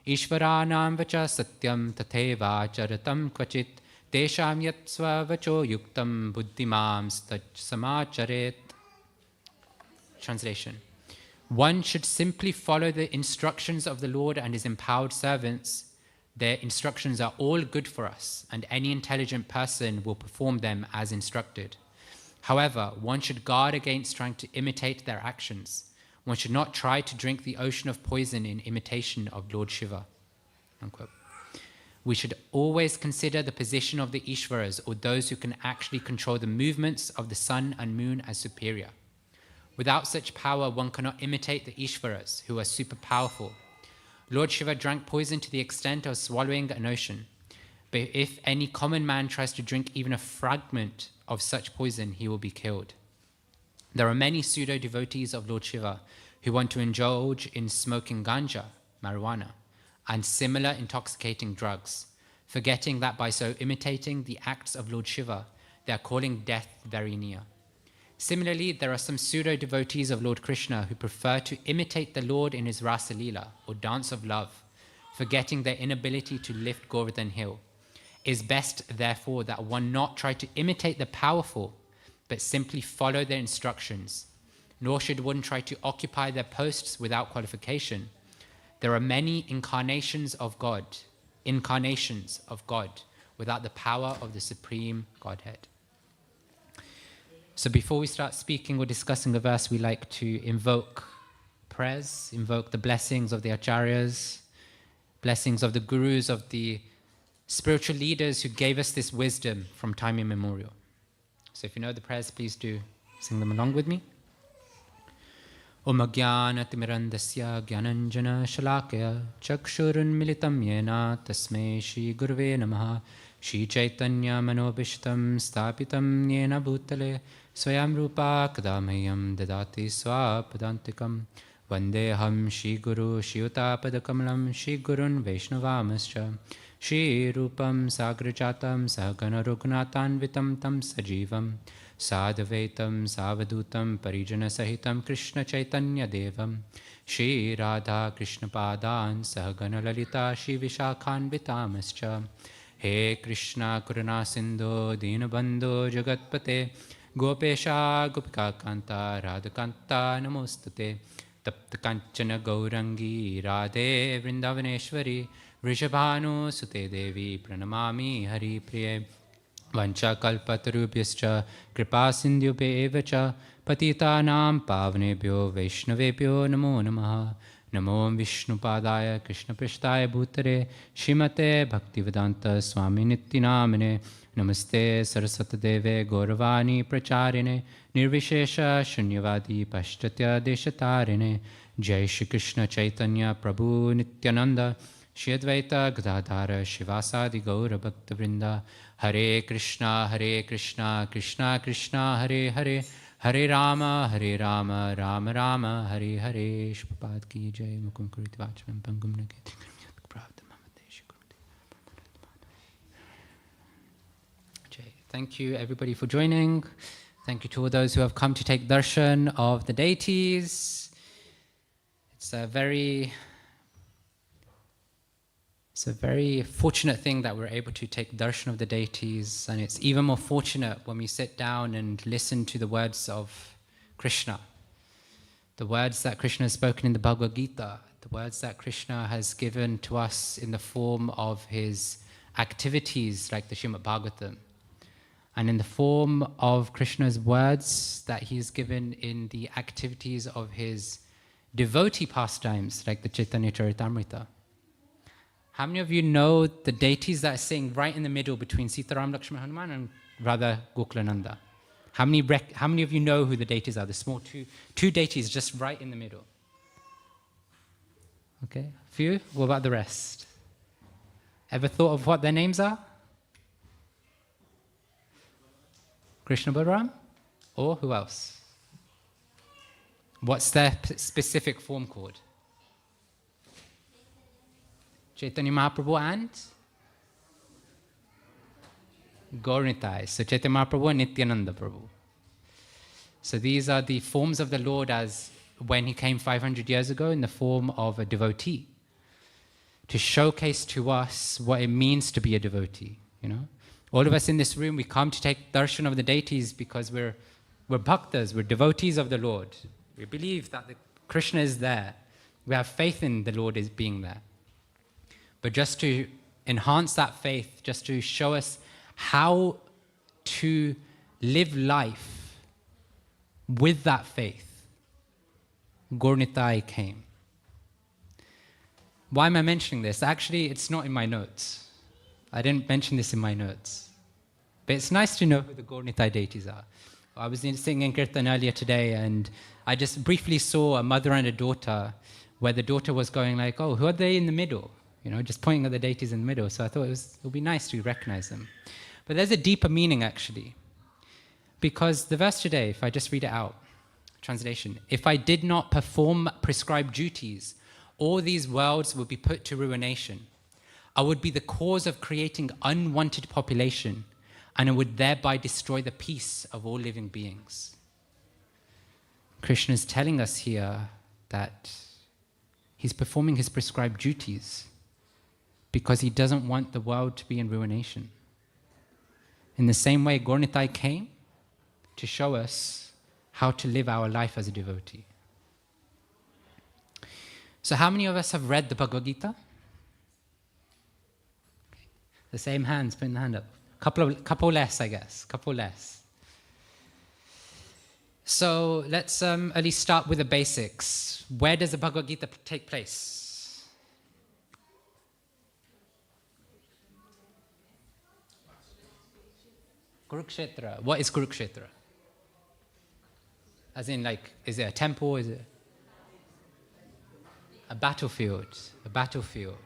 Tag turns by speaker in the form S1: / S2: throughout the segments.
S1: Ishvaranam vacha satyam tatheva charatam kvachit tesham yat svavacho yuktam buddhimam samacharet. Translation. One should simply follow the instructions of the Lord and his empowered servants. Their instructions are all good for us, and any intelligent person will perform them as instructed. However, one should guard against trying to imitate their actions. One should not try to drink the ocean of poison in imitation of Lord Shiva. Unquote. We should always consider the position of the Ishvaras, or those who can actually control the movements of the sun and moon, as superior. Without such power, one cannot imitate the Ishvaras, who are super powerful. Lord Shiva drank poison to the extent of swallowing an ocean. But if any common man tries to drink even a fragment of such poison, he will be killed. There are many pseudo-devotees of Lord Shiva who want to indulge in smoking ganja, marijuana, and similar intoxicating drugs, forgetting that by so imitating the acts of Lord Shiva, they are calling death very near. Similarly, there are some pseudo-devotees of Lord Krishna who prefer to imitate the Lord in his Rasa Leela, or dance of love, forgetting their inability to lift Govardhan hill. It is best, therefore, that one not try to imitate the powerful, but simply follow their instructions. Nor should one try to occupy their posts without qualification. There are many incarnations of God without the power of the Supreme Godhead. So before we start speaking or discussing a verse, we like to invoke prayers, invoke the blessings of the acharyas, blessings of the gurus, of the spiritual leaders who gave us this wisdom from time immemorial. So if you know the prayers, please do sing them along with me. Om Ajnanatimirandasya Gyananjana Shalakaya Chakshurun Militam Yena Tasmai Shri Gurave Namaha Shri Chaitanya Manobishtam Stapitam Yena Bhutale Swayam Rupa Kadamayam Dadati Swapadantikam Vandeham Shri Guru Shri Utapadakamalam Shri Gurun Vaishnavamascha Shri Rupam Sagrajatam Sahagana Raghunatanvitam Tam Sajivam Sadhavaitam Savadutam Parijana Sahitam Krishna Chaitanya Devam Shri Radha Krishna Padan Sahagana Lalita Shri Vishakhanvitamascha He Krishna Karuna Sindhu Dinabandhu Jagatpate Gopesha Gopika Kanta Radhakanta Namostate Tapta Kanchana Gaurangi Radhe Vrindavaneshwari Vrishabhanu Sute Devi Pranamami Hari Priye Vancha Kalpatarubhyascha Kripa Sindhyubhe Evacha Patitanam Pavnebhyo Vaishnavebhyo Namo Namaha Namo Vishnu Padaya Krishna Prishtaya Bhutare Shrimate Bhaktivedanta Swami Nityanamine Namaste Saraswati Deve Gauravani Pracharine Nirvishesha Shunyavadi Paschatya Deshatarine Jai Shri Krishna Chaitanya Prabhu Nityananda Shri Advaita Gadadhara Shivasadi Gaura Bhakta Vrinda Hare Krishna Krishna Krishna Hare Hare Hare Rama Rama Rama Hare Hare Shpapad Ki Jai Mukum Kuriti Vachvam Pangum Nagati Thank you everybody for joining. Thank you to all those who have come to take darshan of the deities. It's a very fortunate thing that we're able to take darshan of the deities, and it's even more fortunate when we sit down and listen to the words of Krishna, the words that Krishna has spoken in the Bhagavad Gita, the words that Krishna has given to us in the form of his activities like the Srimad Bhagavatam, and in the form of Krishna's words that he's given in the activities of his devotee pastimes like the Chaitanya Charitamrita. How many of you know the deities that are sitting right in the middle between Sitaram, Lakshmana, Hanuman and Radha Gokulananda? How many of you know who the deities are? The small two deities just right in the middle. Okay, a few? What about the rest? Ever thought of what their names are? Krishna Balaram? Or who else? What's their specific form called? Chaitanya Mahaprabhu and Gauranitai. So Chaitanya Mahaprabhu and Nityananda Prabhu. So these are the forms of the Lord as when he came 500 years ago in the form of a devotee. to showcase to us what it means to be a devotee. All of us in this room, we come to take darshan of the deities because we're bhaktas, we're devotees of the Lord. We believe that Krishna is there. We have faith in the Lord as being there. But just to enhance that faith, just to show us how to live life with that faith, Gaur Nitai came. Why am I mentioning this? Actually, it's not in my notes. I didn't mention this in my notes. But it's nice to know who the Gaur Nitai deities are. I was singing in Kirtan earlier today, and I just briefly saw a mother and a daughter, where the daughter was going like, oh, who are they in the middle? Just pointing at the deities in the middle. So I thought it would be nice to recognize them. But there's a deeper meaning, actually. Because the verse today, if I just read it out, translation, if I did not perform prescribed duties, all these worlds would be put to ruination. I would be the cause of creating unwanted population, and it would thereby destroy the peace of all living beings. Krishna is telling us here that he's performing his prescribed duties because he doesn't want the world to be in ruination. In the same way, Gaur Nitai came to show us how to live our life as a devotee. So how many of us have read the Bhagavad Gita? The same hands, putting the hand up. Couple less, I guess. Couple less. So let's at least start with the basics. Where does the Bhagavad Gita take place? Kurukshetra. What is Kurukshetra? As in, like, is it a temple? Is it a battlefield? A battlefield.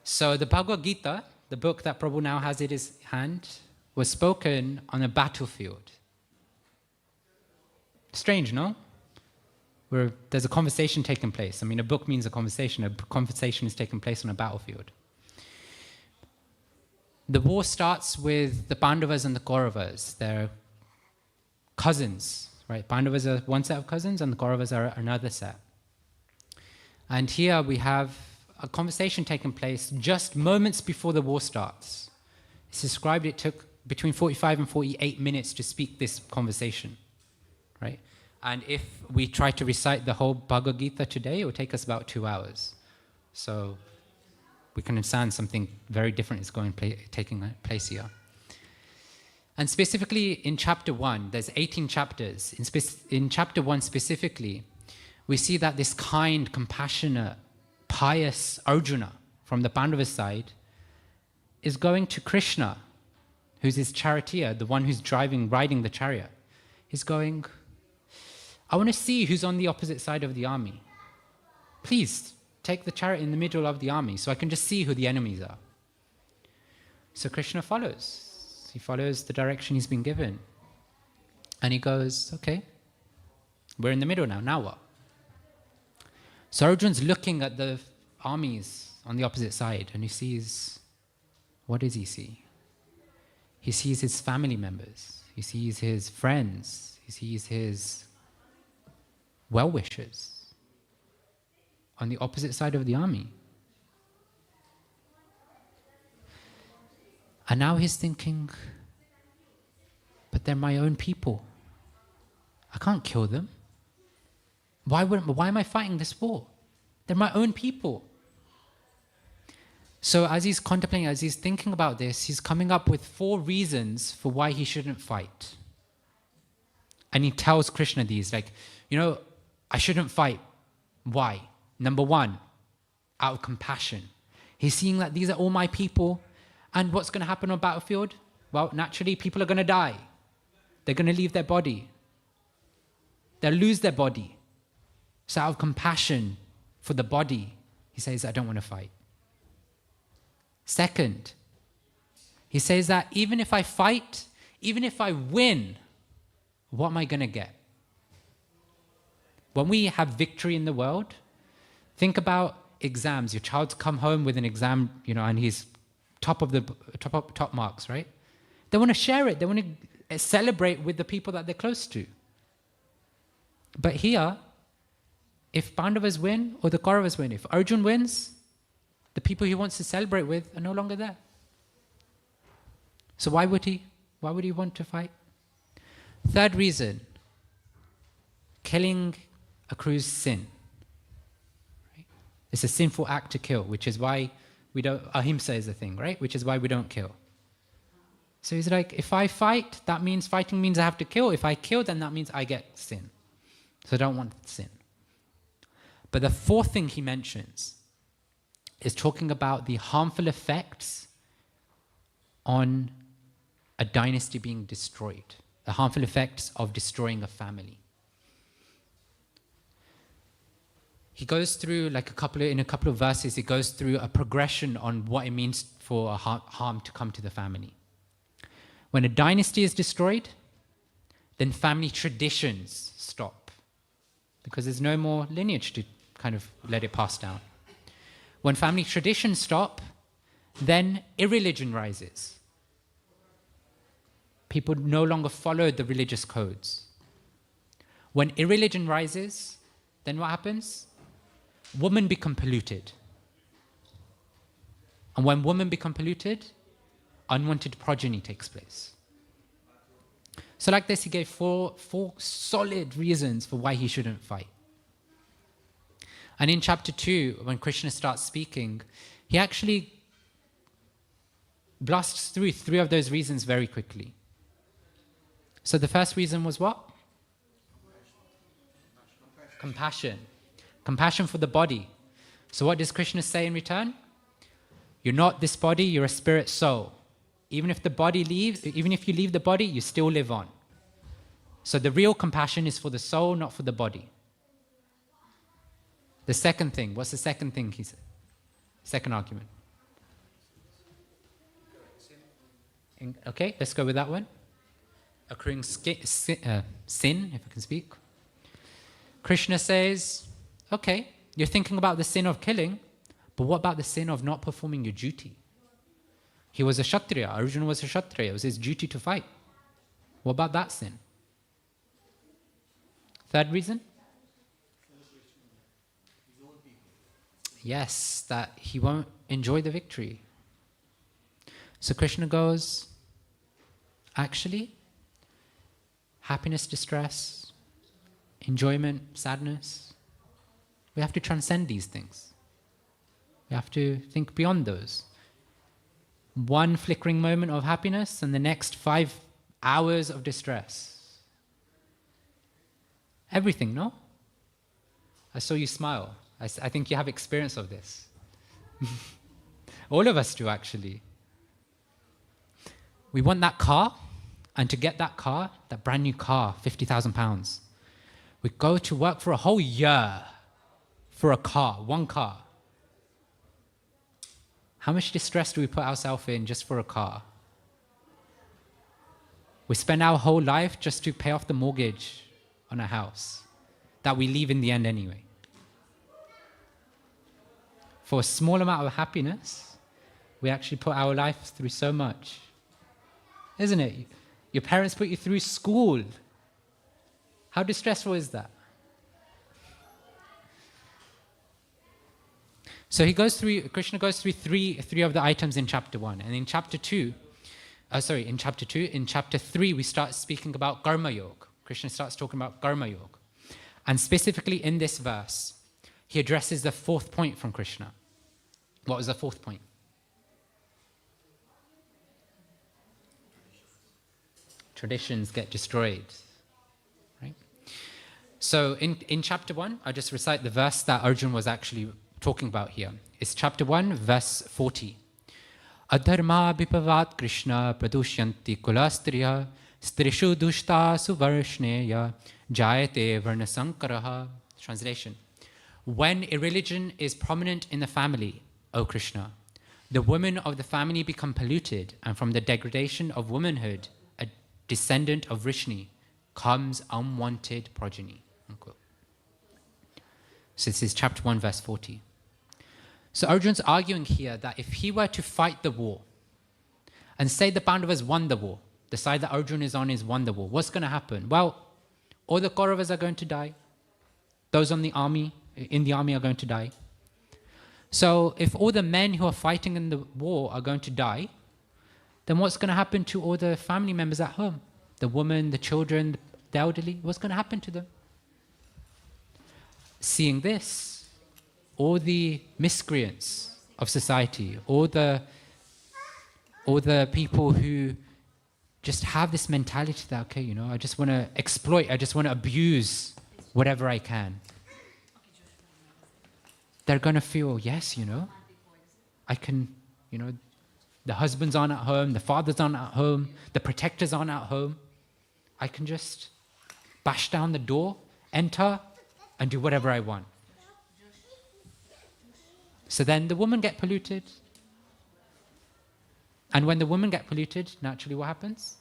S1: So the Bhagavad Gita, the book that Prabhu now has in his hand, was spoken on a battlefield. Strange, no? Where there's a conversation taking place. I mean, a book means a conversation. A conversation is taking place on a battlefield. The war starts with the Pandavas and the Kauravas. They're cousins, right? Pandavas are one set of cousins and the Kauravas are another set. And here we have a conversation taking place just moments before the war starts. It's described it took between 45 and 48 minutes to speak this conversation, right? And if we try to recite the whole Bhagavad Gita today, it will take us about 2 hours. So we can understand something very different is taking place here. And specifically in chapter 1, there's 18 chapters. In chapter 1 specifically, we see that this kind, compassionate, pious Arjuna from the Pandava side is going to Krishna, who's his charioteer, the one who's riding the chariot. He's going, I want to see who's on the opposite side of the army. Please take the chariot in the middle of the army so I can just see who the enemies are. So Krishna follows. He follows the direction he's been given. And he goes, okay, we're in the middle now. Now what? So Arjuna's looking at the armies on the opposite side and he sees, what does he see? He sees his family members. He sees his friends. He sees his well-wishers on the opposite side of the army. And now he's thinking, but they're my own people. I can't kill them. Why am I fighting this war? They're my own people. So as he's contemplating, as he's thinking about this, he's coming up with 4 reasons for why he shouldn't fight. And he tells Krishna these, like, I shouldn't fight. Why? Number 1, out of compassion. He's seeing that these are all my people, and what's going to happen on a battlefield? Well, naturally, people are going to die. They're going to leave their body. They'll lose their body. So out of compassion for the body, he says, I don't want to fight. Second, he says that even if I fight, even if I win, what am I going to get? When we have victory in the world, think about exams. Your child's come home with an exam, and he's top marks, right? They want to share it. They want to celebrate with the people that they're close to. But here, if Pandavas win or the Kauravas win, if Arjun wins, The people he wants to celebrate with are no longer there. So why would he? Why would he want to fight? Third reason, killing accrues sin. Right? It's a sinful act to kill, which is why we don't, ahimsa is the thing, right? Which is why we don't kill. So he's like, if I fight, that means fighting means I have to kill. If I kill, then that means I get sin. So I don't want sin. But the fourth thing he mentions is talking about the harmful effects on a dynasty being destroyed, the harmful effects of destroying a family. He goes through, in a couple of verses, he goes through a progression on what it means for a harm to come to the family. When a dynasty is destroyed, then family traditions stop, because there's no more lineage to kind of let it pass down. When family traditions stop, then irreligion rises. People no longer follow the religious codes. When irreligion rises, then what happens? Women become polluted. And when women become polluted, unwanted progeny takes place. So like this, he gave four solid reasons for why he shouldn't fight. And in chapter 2, when Krishna starts speaking, he actually blasts through 3 of those reasons very quickly. So the first reason was what? Compassion. Compassion for the body. So what does Krishna say in return? You're not this body, you're a spirit soul. Even if you leave the body, you still live on. So the real compassion is for the soul, not for the body. The second thing, what's the second thing he said? Second argument. Okay, let's go with that one. Accruing sin, if I can speak. Krishna says, okay, you're thinking about the sin of killing, but what about the sin of not performing your duty? He was a Kshatriya, Arjuna was a Kshatriya, it was his duty to fight. What about that sin? Third reason? Yes, that he won't enjoy the victory. So Krishna goes, actually, happiness, distress, enjoyment, sadness, we have to transcend these things. We have to think beyond those. One flickering moment of happiness and the next 5 hours of distress. Everything, no? I saw you smile. I think you have experience of this. All of us do, actually. We want that car, and to get that car, that brand new car, £50,000, we go to work for a whole year for a car, one car. How much distress do we put ourselves in just for a car? We spend our whole life just to pay off the mortgage on a house that we leave in the end anyway. For a small amount of happiness, we actually put our life through so much. Isn't it? Your parents put you through school. How distressful is that? So Krishna goes through three of the items in chapter 1. And in chapter 3, we start speaking about Karma Yoga. Krishna starts talking about Karma Yoga. And specifically in this verse, he addresses the 4th point from Krishna. What was the 4th point? Traditions get destroyed. Right? So in chapter 1, I'll just recite the verse that Arjuna was actually talking about here. It's chapter 1, verse 40. Adharma vipavat Krishna pradushyanti kulastriya strishu dushta suvarshneya jayate varnasankaraha. Translation. When irreligion is prominent in the family, O Krishna, the women of the family become polluted, and from the degradation of womanhood, a descendant of Vrishni, comes unwanted progeny. Unquote. So this is chapter 1, verse 40. So Arjuna's arguing here that if he were to fight the war, and say the Pandavas won the war, the side that Arjuna is on is won the war, what's going to happen? Well, all the Kauravas are going to die. Those in the army are going to die. So if all the men who are fighting in the war are going to die, then what's going to happen to all the family members at home? The women, the children, the elderly, what's going to happen to them? Seeing this, all the miscreants of society, all the people who just have this mentality that, okay, you know, I just want to exploit, I just want to abuse whatever I can. They're going to feel, yes, you know, I can, you know, the husbands aren't at home, the fathers aren't at home, the protectors aren't at home. I can just bash down the door, enter, and do whatever I want. So then the women get polluted. And when the women get polluted, naturally what happens?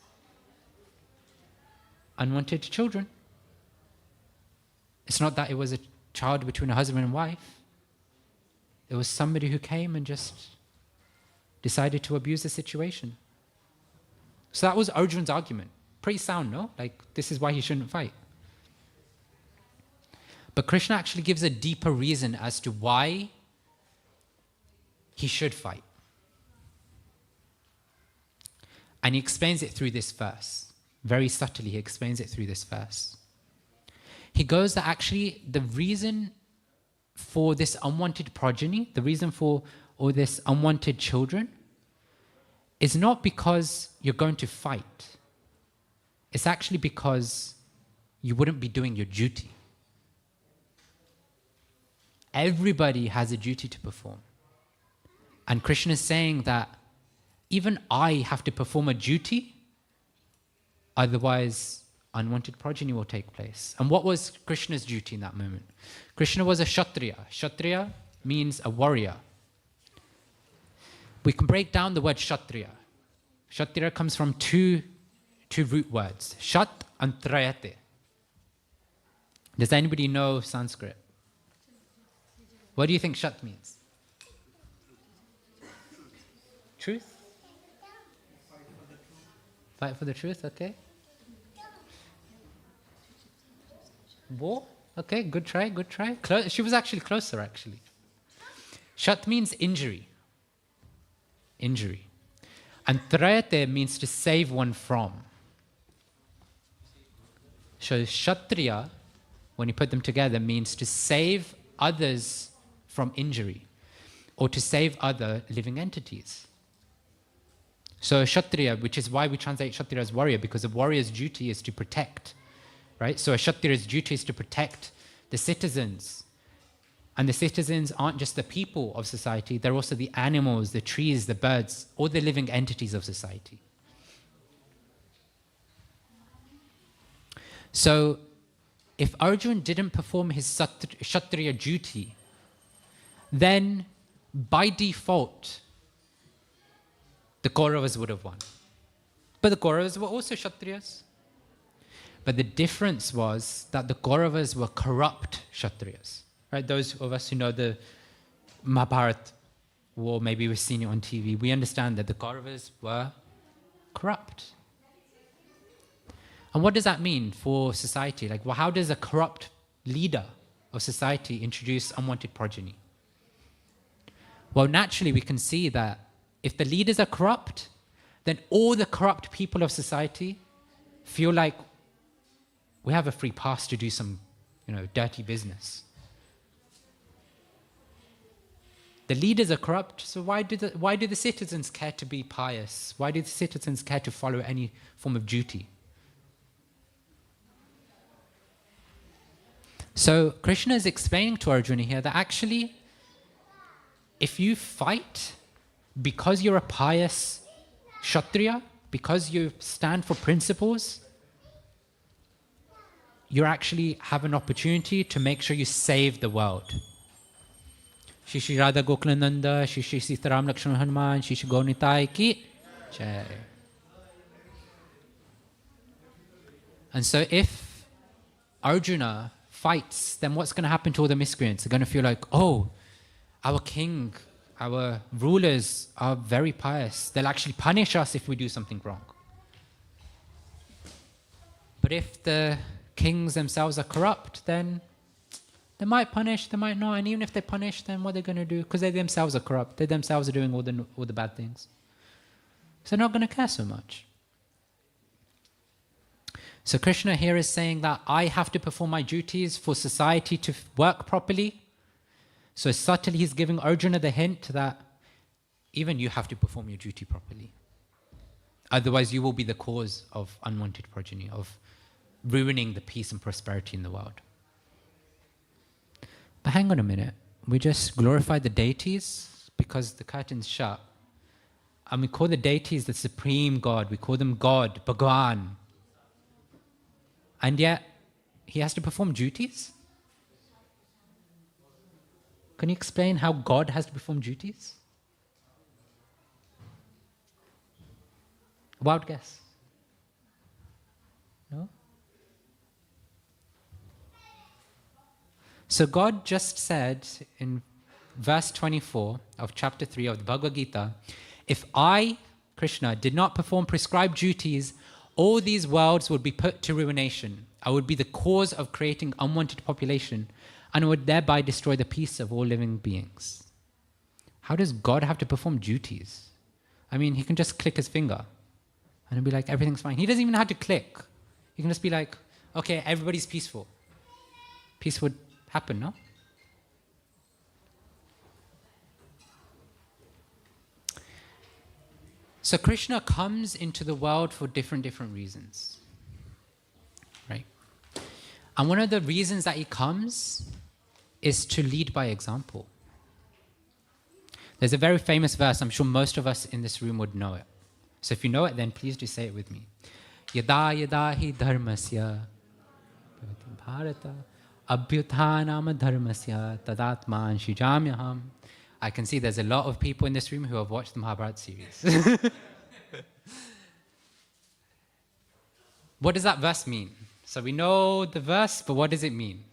S1: Unwanted children. It's not that it was a child between a husband and wife. It was somebody who came and just decided to abuse the situation. So that was Arjun's argument. Pretty sound, no? Like, this is why he shouldn't fight. But Krishna actually gives a deeper reason as to why he should fight. And he explains it through this verse. Very subtly, he explains it through this verse. He goes that actually the reason for this unwanted progeny, the reason for all this unwanted children, is not because you're going to fight. It's actually because you wouldn't be doing your duty. Everybody has a duty to perform. And Krishna is saying that even I have to perform a duty, otherwise unwanted progeny will take place. And what was Krishna's duty in that moment? Krishna was a Kshatriya. Kshatriya means a warrior. We can break down the word Kshatriya. Kshatriya comes from two root words, Shat and Trayate. Does anybody know Sanskrit? What do you think Shat means? Truth? Fight for the truth, okay. War? Okay, good try, good try. She was actually closer, actually. Shat means injury. Injury. And Trayate means to save one from. So Kshatriya, when you put them together, means to save others from injury, or to save other living entities. So a Kshatriya, which is why we translate Kshatriya as warrior, because a warrior's duty is to protect, right? So a Kshatriya's duty is to protect the citizens. And the citizens aren't just the people of society, they're also the animals, the trees, the birds, all the living entities of society. So if Arjun didn't perform his Kshatriya duty, then by default, the Kauravas would have won. But the Kauravas were also Kshatriyas. But the difference was that the Kauravas were corrupt Kshatriyas. Right? Those of us who know the Mahabharata war, maybe we've seen it on TV, we understand that the Kauravas were corrupt. And what does that mean for society? Like, well, how does a corrupt leader of society introduce unwanted progeny? Well, naturally, we can see that if the leaders are corrupt, then all the corrupt people of society feel like we have a free pass to do some, dirty business. The leaders are corrupt, so why do the citizens care to be pious? Why do the citizens care to follow any form of duty? So Krishna is explaining to Arjuna here that actually, if you fight because you're a pious Kshatriya, because you stand for principles, you actually have an opportunity to make sure you save the world. Shri Shri Radha Gokulananda, Shri Shri Sitaram Lakshmana Hanuman, Shri Shri Gaurnitai Ki Jai. And so if Arjuna fights, then what's going to happen to all the miscreants? They're going to feel like, oh, our king, our rulers are very pious. They'll actually punish us if we do something wrong. But if the kings themselves are corrupt, then They might punish, they might not. And even if they punish, then what they're going to do? Because they themselves are corrupt. They themselves are doing all the bad things. So they're not going to care so much. So Krishna here is saying that I have to perform my duties for society to work properly. So subtly he's giving Arjuna the hint that even you have to perform your duty properly. Otherwise you will be the cause of unwanted progeny, of ruining the peace and prosperity in the world. But hang on a minute. We just glorify the deities because the curtain's shut. And we call the deities the supreme God. We call them God, Bhagwan. And yet, he has to perform duties? Can you explain how God has to perform duties? Wild guess. No? So God just said in verse 24 of chapter 3 of the Bhagavad Gita, if I, Krishna, did not perform prescribed duties, all these worlds would be put to ruination. I would be the cause of creating unwanted population and would thereby destroy the peace of all living beings. How does God have to perform duties? I mean, he can just click his finger and it'll be like, everything's fine. He doesn't even have to click. He can just be like, okay, everybody's peaceful. Peace would happen, no? So Krishna comes into the world for different reasons, right? And one of the reasons that he comes is to lead by example. There's a very famous verse, I'm sure most of us in this room would know it. So if you know it, then please do say it with me. Yada yada hi dharmasya bharata abhyuthanam dharmasya tadatman shijamyaham. I can see there's a lot of people in this room who have watched the Mahabharata series. What does that verse mean? So we know the verse, but what does it mean?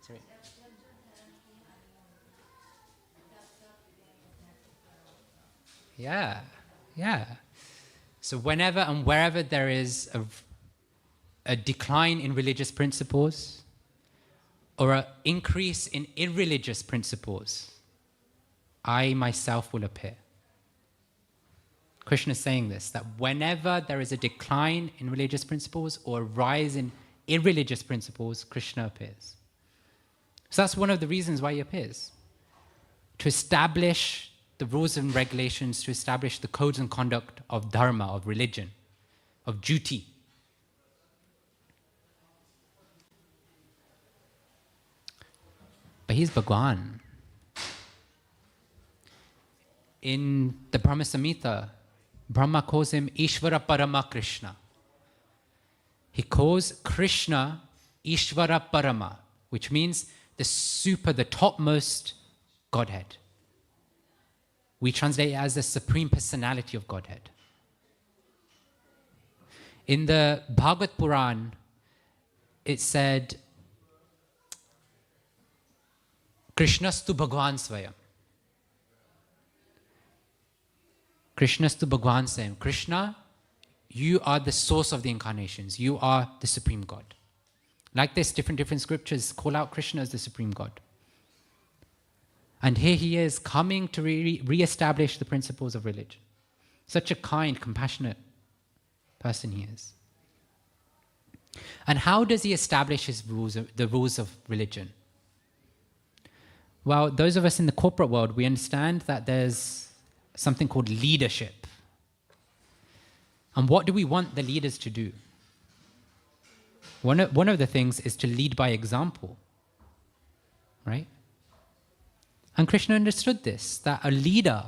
S1: Sorry. Yeah. So whenever and wherever there is a decline in religious principles, or an increase in irreligious principles, I myself will appear. Krishna is saying this, that whenever there is a decline in religious principles or a rise in irreligious principles, Krishna appears. So that's one of the reasons why he appears. To establish the rules and regulations, to establish the codes and conduct of dharma, of religion, of duty. But he's Bhagwan. In the Brahma Samhita, Brahma calls him Ishvara Parama Krishna. He calls Krishna Ishvara Parama, which means the topmost Godhead. We translate it as the Supreme Personality of Godhead. In the Bhagavad Puran, it said, Krishnastu Bhagwan Swayam. Krishnastu Bhagwan Swayam. Krishna, you are the source of the incarnations. You are the Supreme God. Like this, different scriptures call out Krishna as the Supreme God. And here he is coming to re-establish the principles of religion. Such a kind, compassionate person he is. And how does he establish his rules, the rules of religion? Well, those of us in the corporate world, we understand that there's something called leadership. And what do we want the leaders to do? One of the things is to lead by example, right? And Krishna understood this, that a leader,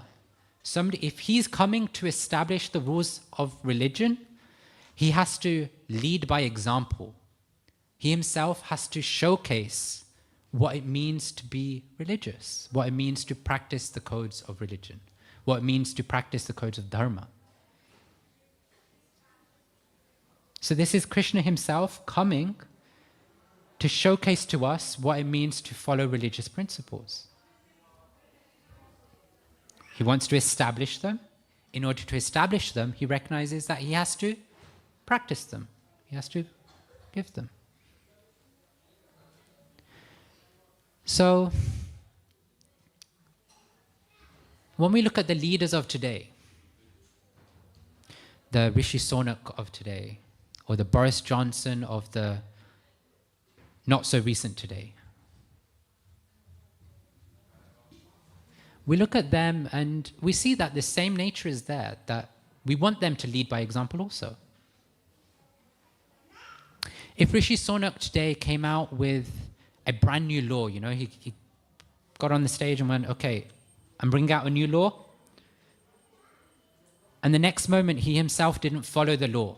S1: somebody, if he's coming to establish the rules of religion, he has to lead by example. He himself has to showcase what it means to be religious, what it means to practice the codes of religion, what it means to practice the codes of dharma. So this is Krishna himself coming to showcase to us what it means to follow religious principles. He wants to establish them. In order to establish them, he recognizes that he has to practice them. He has to give them. So, when we look at the leaders of today, the Rishi Sunak of today, or the Boris Johnson of the not so recent today, we look at them and we see that the same nature is there, that we want them to lead by example also. If Rishi Sunak today came out with a brand new law, you know, he got on the stage and went, okay, I'm bringing out a new law, and the next moment he himself didn't follow the law,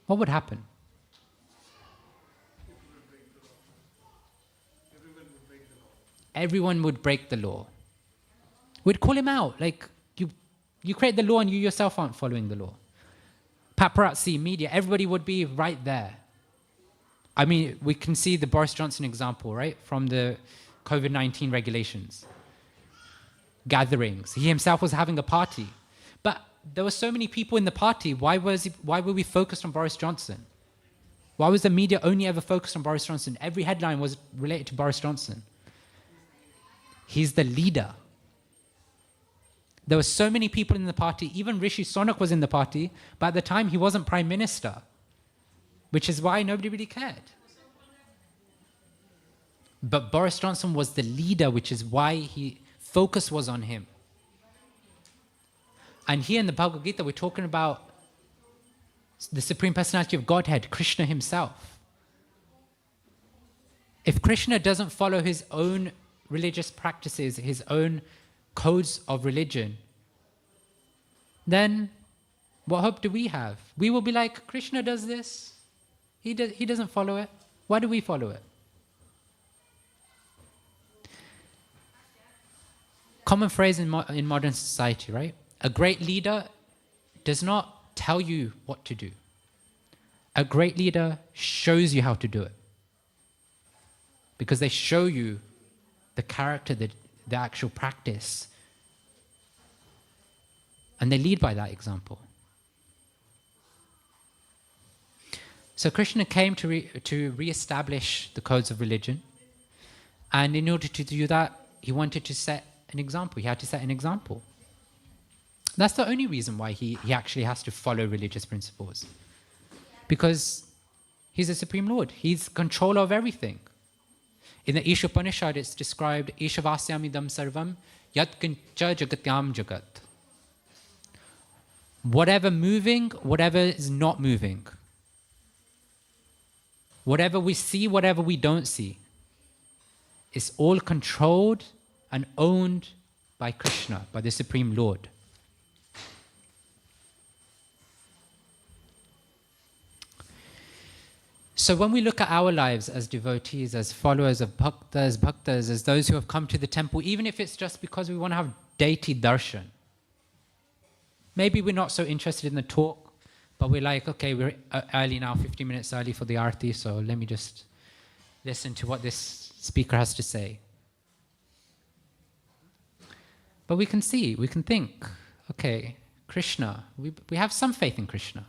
S1: what would happen? Everyone would break the law. We'd call him out, like, you create the law and you yourself aren't following the law. Paparazzi, media, everybody would be right there. I mean, we can see the Boris Johnson example, right? From the COVID-19 regulations. Gatherings. He himself was having a party. But there were so many people in the party. Why were we focused on Boris Johnson? Why was the media only ever focused on Boris Johnson? Every headline was related to Boris Johnson. He's the leader. There were so many people in the party. Even Rishi Sunak was in the party, but at the time he wasn't prime minister, which is why nobody really cared. But Boris Johnson was the leader, which is why focus was on him. And here in the Bhagavad Gita, we're talking about the Supreme Personality of Godhead, Krishna himself. If Krishna doesn't follow his own religious practices, his own codes of religion, then what hope do we have? We will be like, Krishna does this. He doesn't follow it. Why do we follow it? Common phrase in modern society, right? A great leader does not tell you what to do. A great leader shows you how to do it. Because they show you the character, the actual practice. And they lead by that example. So Krishna came to re-establish the codes of religion. And in order to do that, he wanted to set an example. He had to set an example. That's the only reason why he actually has to follow religious principles. Because he's the Supreme Lord. He's control of everything. In the Isha Upanishad, it's described, Isha Vasyamidam Sarvam Yat Kincha Jagatyam Jagat. Whatever moving, whatever is not moving. Whatever we see, whatever we don't see. It's all controlled and owned by Krishna, by the Supreme Lord. So when we look at our lives as devotees, as followers of bhaktas, as those who have come to the temple, even if it's just because we want to have deity darshan, maybe we're not so interested in the talk, but we're like, okay, we're early now, 15 minutes early for the arti, so let me just listen to what this speaker has to say. But we can see, we can think, okay, Krishna, we have some faith in Krishna.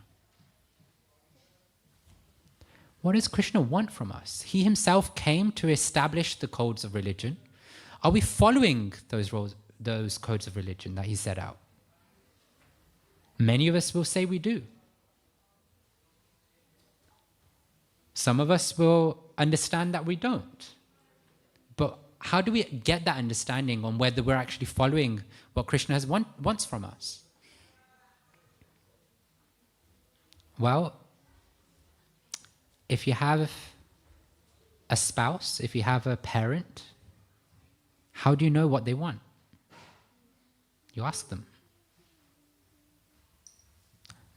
S1: What does Krishna want from us? He himself came to establish the codes of religion. Are we following those codes of religion that he set out? Many of us will say we do. Some of us will understand that we don't. But how do we get that understanding on whether we're actually following what Krishna wants from us? Well, if you have a spouse, if you have a parent, how do you know what they want? You ask them.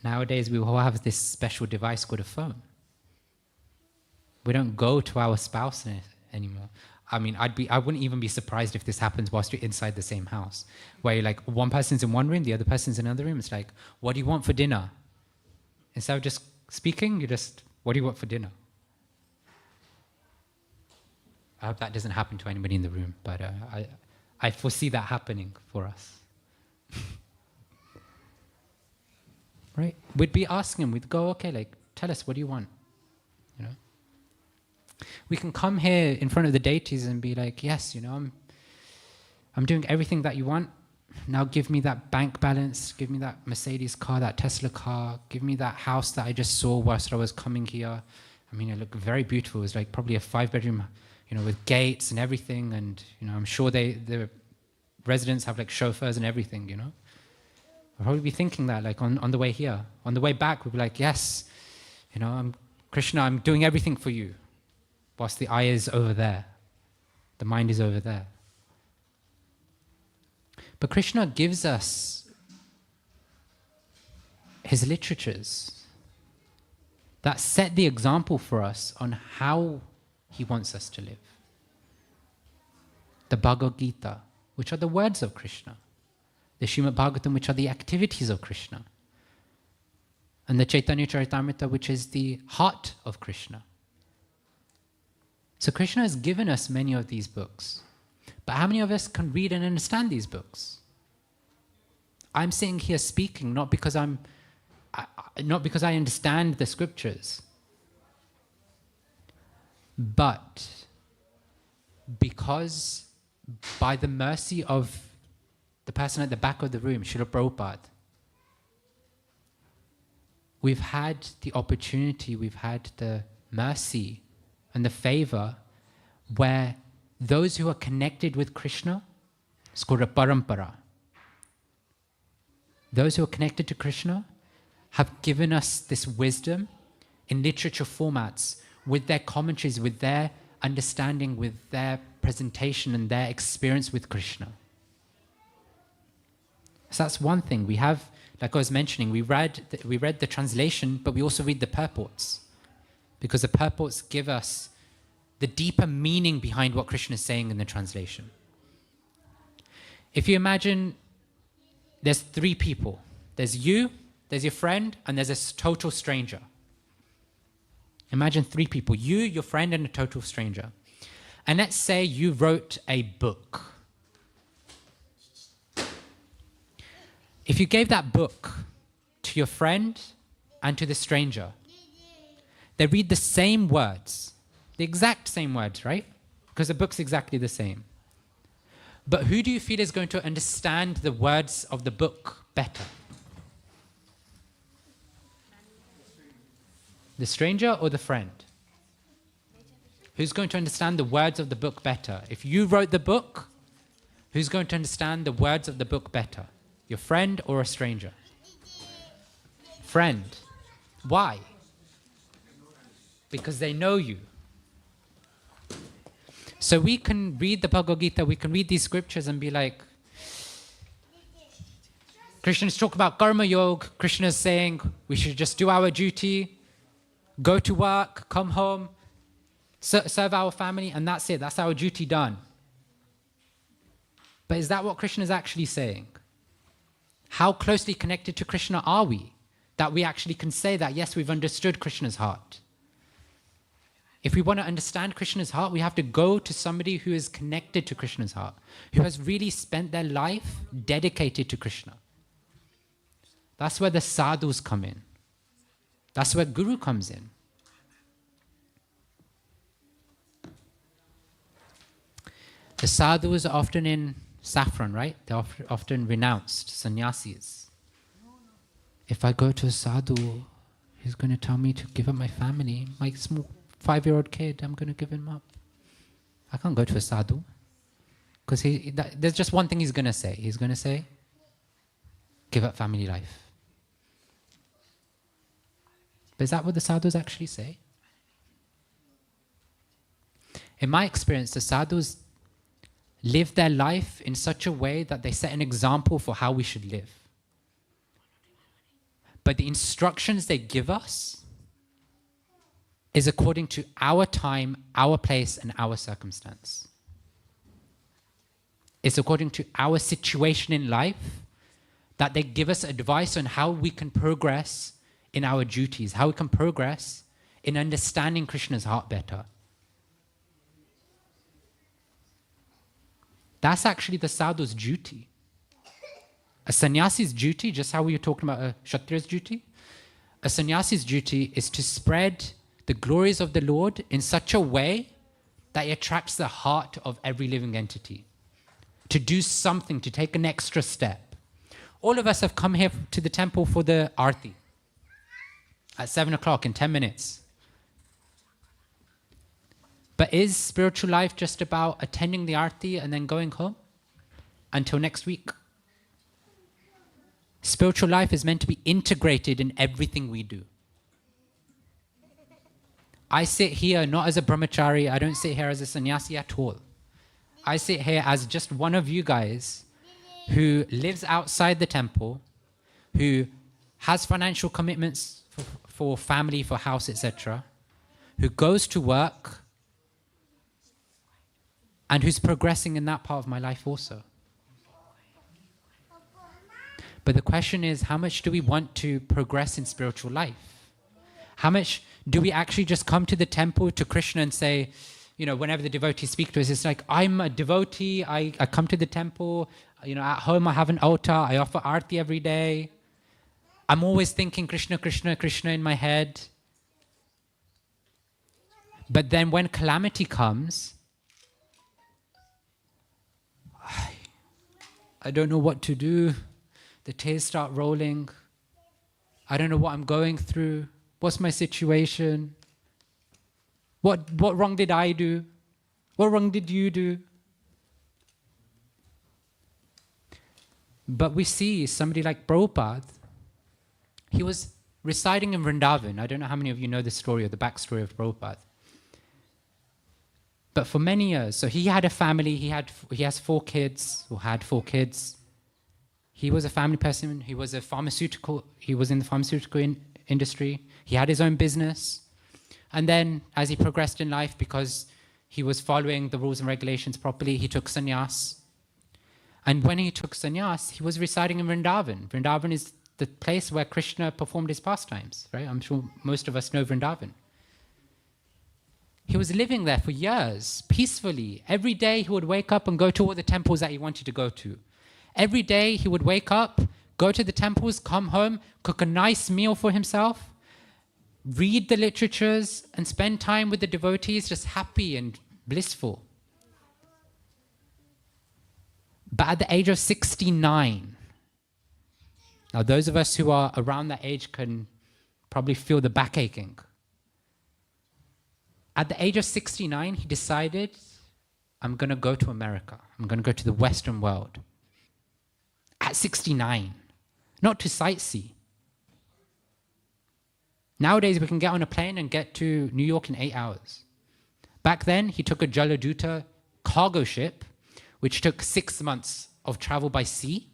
S1: Nowadays, we all have this special device called a phone. We don't go to our spouse anymore. I mean, I wouldn't even be surprised if this happens whilst you're inside the same house, where you're like, one person's in one room, the other person's in another room. It's like, what do you want for dinner? Instead of just speaking, you just, what do you want for dinner? I hope that doesn't happen to anybody in the room, but I foresee that happening for us. Right? We'd be asking him, we'd go, okay, like, tell us, what do you want? You know? We can come here in front of the deities and be like, yes, I'm doing everything that you want. Now give me that bank balance, give me that Mercedes car, that Tesla car, give me that house that I just saw whilst I was coming here. I mean, it looked very beautiful. It was like probably a 5-bedroom, with gates and everything. And, I'm sure the residents have like chauffeurs and everything, I'll probably be thinking that like on the way here. On the way back, we'll be like, yes, Krishna, I'm doing everything for you. Whilst the eye is over there. The mind is over there. But Krishna gives us his literatures that set the example for us on how he wants us to live. The Bhagavad Gita, which are the words of Krishna. The Srimad Bhagavatam, which are the activities of Krishna. And the Chaitanya Charitamrita, which is the heart of Krishna. So Krishna has given us many of these books. But how many of us can read and understand these books? I'm sitting here speaking not because I understand the scriptures, but because by the mercy of the person at the back of the room, Srila Prabhupada, we've had the opportunity, we've had the mercy and the favor where those who are connected with Krishna, it's called a parampara. Those who are connected to Krishna have given us this wisdom in literature formats with their commentaries, with their understanding, with their presentation and their experience with Krishna. So that's one thing. We have, like I was mentioning, we read the translation, but we also read the purports. Because the purports give us the deeper meaning behind what Krishna is saying in the translation. If you imagine there's 3 people. There's you, there's your friend, and there's a total stranger. Imagine 3 people, you, your friend, and a total stranger. And let's say you wrote a book. If you gave that book to your friend and to the stranger, they read the same words, the exact same words, right? Because the book's exactly the same. But who do you feel is going to understand the words of the book better? The stranger or the friend? Who's going to understand the words of the book better? If you wrote the book, who's going to understand the words of the book better? Your friend or a stranger? Friend. Why? Because they know you. So we can read the Bhagavad Gita, we can read these scriptures and be like, Krishna is talking about karma yoga. Krishna is saying we should just do our duty, go to work, come home, serve our family, and that's it. That's our duty done. But is that what Krishna is actually saying? How closely connected to Krishna are we? That we actually can say that, yes, we've understood Krishna's heart. If we want to understand Krishna's heart, we have to go to somebody who is connected to Krishna's heart, who has really spent their life dedicated to Krishna. That's where the sadhus come in. That's where Guru comes in. The sadhus are often in saffron, right? They're often renounced, sannyasis. If I go to a sadhu, he's going to tell me to give up my family, my small 5-year-old kid, I'm going to give him up. I can't go to a sadhu. Because there's just one thing he's going to say. He's going to say, give up family life. But is that what the sadhus actually say? In my experience, the sadhus live their life in such a way that they set an example for how we should live. But the instructions they give us is according to our time, our place, and our circumstance. It's according to our situation in life that they give us advice on how we can progress in our duties, how we can progress in understanding Krishna's heart better. That's actually the sadhu's duty. A sannyasi's duty, just how we were talking about a kshatriya's duty, a sannyasi's duty is to spread the glories of the Lord in such a way that it attracts the heart of every living entity to do something, to take an extra step. All of us have come here to the temple for the arti at 7 o'clock in 10 minutes. But is spiritual life just about attending the arti and then going home until next week? Spiritual life is meant to be integrated in everything we do. I sit here not as a brahmachari, I don't sit here as a sannyasi at all. I sit here as just one of you guys who lives outside the temple, who has financial commitments for family, for house, etc., who goes to work, and who's progressing in that part of my life also. But the question is, how much do we want to progress in spiritual life? How much do we actually just come to the temple, to Krishna, and say, you know, whenever the devotees speak to us, it's like, I'm a devotee, I come to the temple, you know, at home I have an altar, I offer arti every day. I'm always thinking Krishna, Krishna, Krishna in my head. But then when calamity comes, I don't know what to do. The tears start rolling. I don't know what I'm going through. What's my situation? What wrong did I do? What wrong did you do? But we see somebody like Prabhupada. He was residing in Vrindavan. I don't know how many of you know the story or the backstory of Prabhupada. But for many years, so he had a family, he has 4 kids, or had 4 kids. He was a family person, he was in the pharmaceutical industry, he had his own business. And then as he progressed in life, because he was following the rules and regulations properly, he took sannyas. And when he took sannyas, he was residing in Vrindavan. Vrindavan is the place where Krishna performed his pastimes, right? I'm sure most of us know Vrindavan. He was living there for years, peacefully. Every day he would wake up and go to all the temples that he wanted to go to. Every day he would wake up, go to the temples, come home, cook a nice meal for himself, read the literatures, and spend time with the devotees, just happy and blissful. But at the age of 69, now those of us who are around that age can probably feel the back aching. At the age of 69, he decided, I'm going to go to America. I'm going to go to the Western world. At 69, not to sightsee. Nowadays, we can get on a plane and get to New York in 8 hours. Back then, he took a Jaladuta cargo ship, which took 6 months of travel by sea.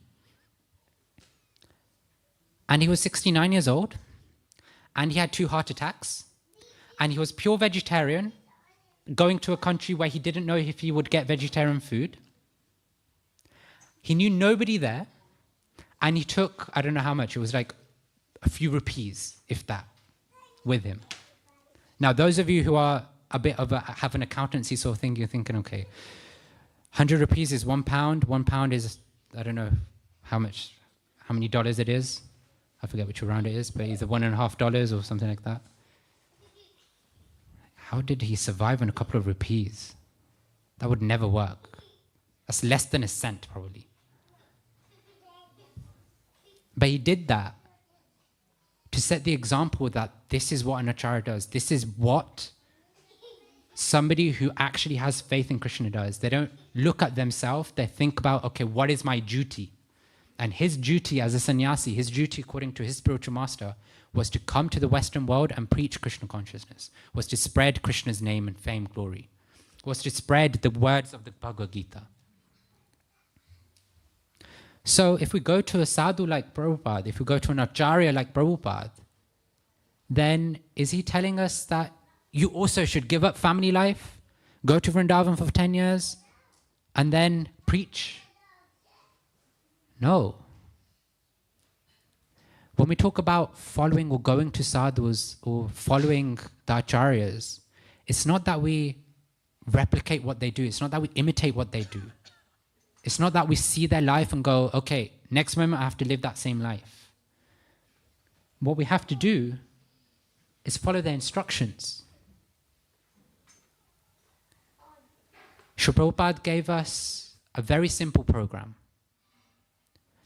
S1: And he was 69 years old, and he had 2 heart attacks. And he was pure vegetarian, going to a country where he didn't know if he would get vegetarian food. He knew nobody there, and he took, I don't know how much, it was like a few rupees, if that, with him. Now, those of you who are a bit of have an accountancy sort of thing, you're thinking, okay, 100 rupees is 1 pound. 1 pound is, I don't know how many dollars it is. I forget which round it is, but either $1.50 or something like that. How did he survive on a couple of rupees? That would never work. That's less than a cent, probably. But he did that to set the example that this is what an acharya does. This is what somebody who actually has faith in Krishna does. They don't look at themselves. They think about, okay, what is my duty? And his duty as a sannyasi, his duty according to his spiritual master, was to come to the Western world and preach Krishna consciousness, was to spread Krishna's name and fame, glory, was to spread the words of the Bhagavad Gita. So if we go to a sadhu like Prabhupada, if we go to an acharya like Prabhupada, then is he telling us that you also should give up family life, go to Vrindavan for 10 years, and then preach? No. When we talk about following or going to sadhus or following the acharyas, it's not that we replicate what they do. It's not that we imitate what they do. It's not that we see their life and go, okay, next moment I have to live that same life. What we have to do is follow their instructions. Srila Prabhupada gave us a very simple program.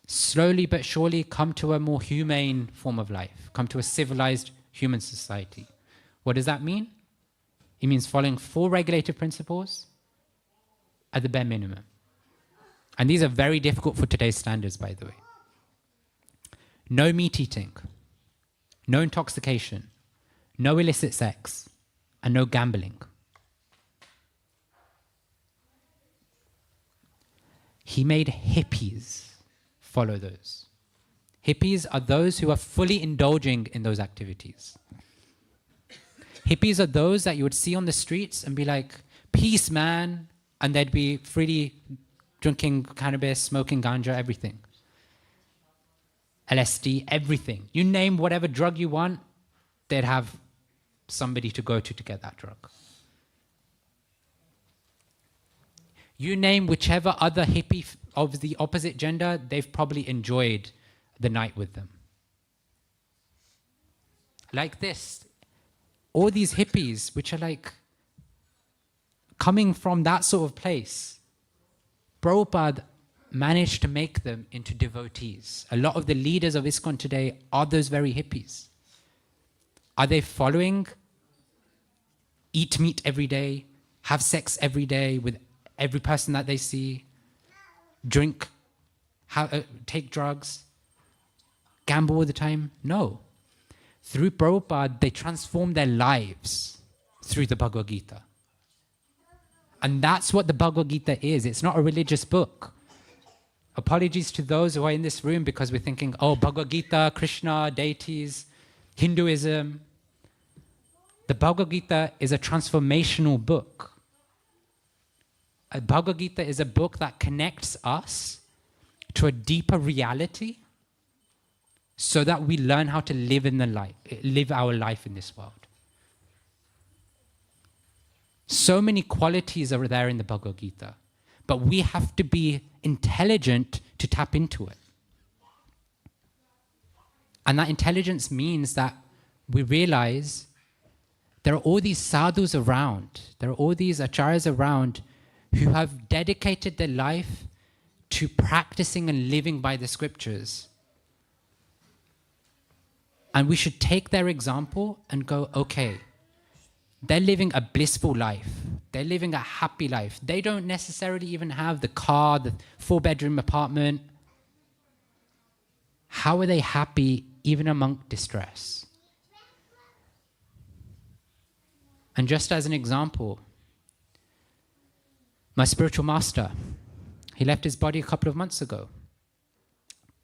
S1: Slowly but surely come to a more humane form of life. Come to a civilized human society. What does that mean? It means following 4 regulated principles at the bare minimum. And these are very difficult for today's standards, by the way. No meat eating, no intoxication, no illicit sex, and no gambling. He made hippies follow those. Hippies are those who are fully indulging in those activities. Hippies are those that you would see on the streets and be like, peace, man, and they'd be freely drinking cannabis, smoking ganja, everything. LSD, everything. You name whatever drug you want, they'd have somebody to go to get that drug. You name whichever other hippie of the opposite gender, they've probably enjoyed the night with them. Like this, all these hippies, which are like coming from that sort of place, Prabhupada managed to make them into devotees. A lot of the leaders of ISKCON today are those very hippies. Are they following eat meat every day, have sex every day with every person that they see, drink, take drugs, gamble all the time? No. Through Prabhupada, they transform their lives through the Bhagavad Gita. And that's what the Bhagavad Gita is. It's not a religious book. Apologies to those who are in this room because we're thinking, oh, Bhagavad Gita, Krishna, deities, Hinduism. The Bhagavad Gita is a transformational book. A Bhagavad Gita is a book that connects us to a deeper reality so that we learn how to live our life in this world. So many qualities are there in the Bhagavad Gita, but we have to be intelligent to tap into it. And that intelligence means that we realize there are all these sadhus around, there are all these acharyas around who have dedicated their life to practicing and living by the scriptures. And we should take their example and go, okay, they're living a blissful life. They're living a happy life. They don't necessarily even have the car, the 4-bedroom apartment. How are they happy even among distress? And just as an example, my spiritual master, he left his body a couple of months ago,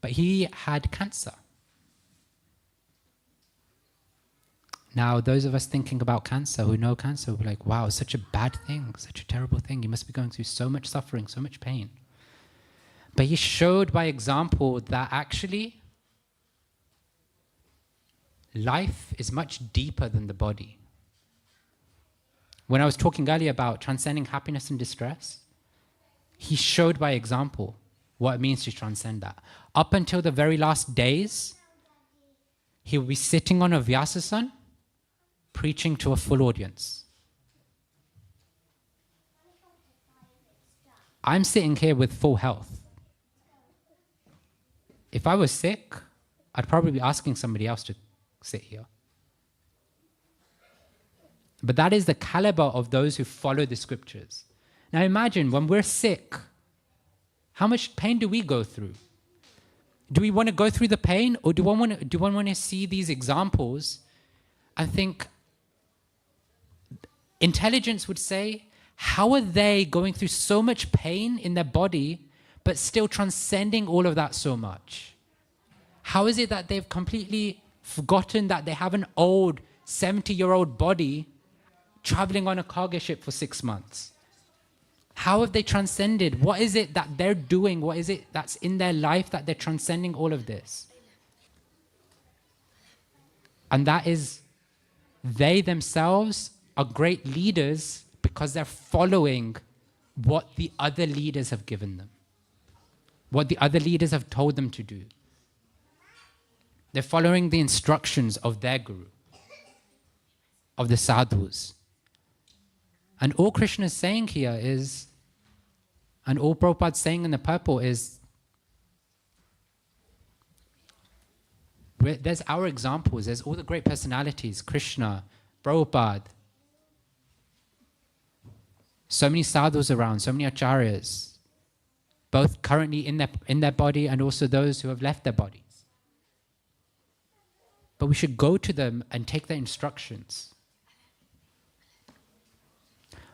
S1: but he had cancer. Now, those of us thinking about cancer, who know cancer, we're like, wow, such a bad thing, such a terrible thing. You must be going through so much suffering, so much pain. But he showed by example that actually life is much deeper than the body. When I was talking earlier about transcending happiness and distress, he showed by example what it means to transcend that. Up until the very last days, he would be sitting on a Vyasasan, preaching to a full audience. I'm sitting here with full health. If I was sick, I'd probably be asking somebody else to sit here. But that is the caliber of those who follow the scriptures. Now imagine when we're sick, how much pain do we go through? Do we want to go through the pain, or do one want to see these examples and think, intelligence would say, how are they going through so much pain in their body but still transcending all of that so much? How is it that they've completely forgotten that they have an old 70-year-old body traveling on a cargo ship for 6 months? How have they transcended? What is it that they're doing? What is it that's in their life that they're transcending all of this? And that is, they themselves are great leaders because they're following what the other leaders have given them, what the other leaders have told them to do. They're following the instructions of their guru. of the sadhus. And all Krishna is saying here is, and all Prabhupada's saying in the purport is, there's our examples, there's all the great personalities, Krishna, Prabhupada, so many sadhus around, so many acharyas, both currently in their body and also those who have left their bodies. But we should go to them and take their instructions.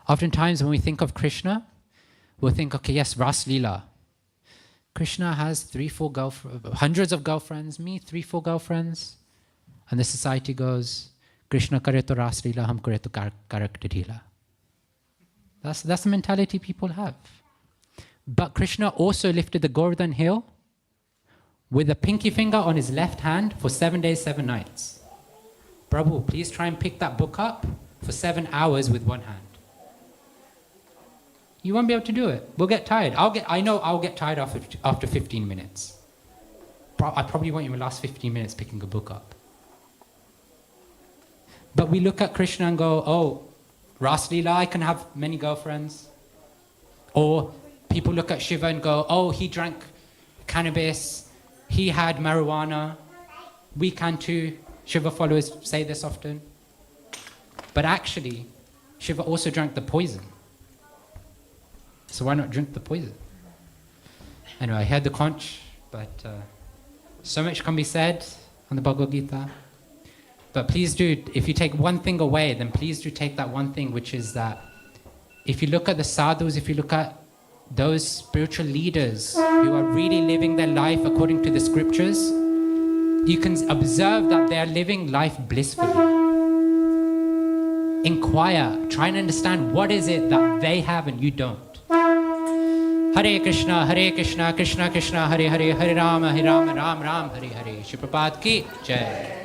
S1: Oftentimes when we think of Krishna, we'll think, okay, yes, Ras Leela. Krishna has 3-4 girlfriends, hundreds of girlfriends, me 3-4 girlfriends. And the society goes, Krishna kare to Ras Leela, hum kare to karakter Leela. That's the mentality people have. But Krishna also lifted the Govardhan hill with a pinky finger on his left hand for 7 days, 7 nights. Prabhu, please try and pick that book up for 7 hours with one hand. You won't be able to do it. We'll get tired. I know I'll get tired after 15 minutes. I probably won't even last 15 minutes picking a book up. But we look at Krishna and go, oh, Ras Leela, I can have many girlfriends. Or people look at Shiva and go, oh, he drank cannabis, he had marijuana, we can too. Shiva followers say this often. But actually, Shiva also drank the poison. So why not drink the poison? Anyway, I heard the conch, but so much can be said on the Bhagavad Gita. But please do, if you take one thing away, then please do take that one thing, which is that if you look at the sadhus, if you look at those spiritual leaders who are really living their life according to the scriptures, you can observe that they are living life blissfully. Inquire, try and understand what is it that they have and you don't. Hare Krishna, Krishna Krishna, Hare Hare, Hare Rama, Rama Ram, Hare Hare. Shri Prabhupada ki Jai.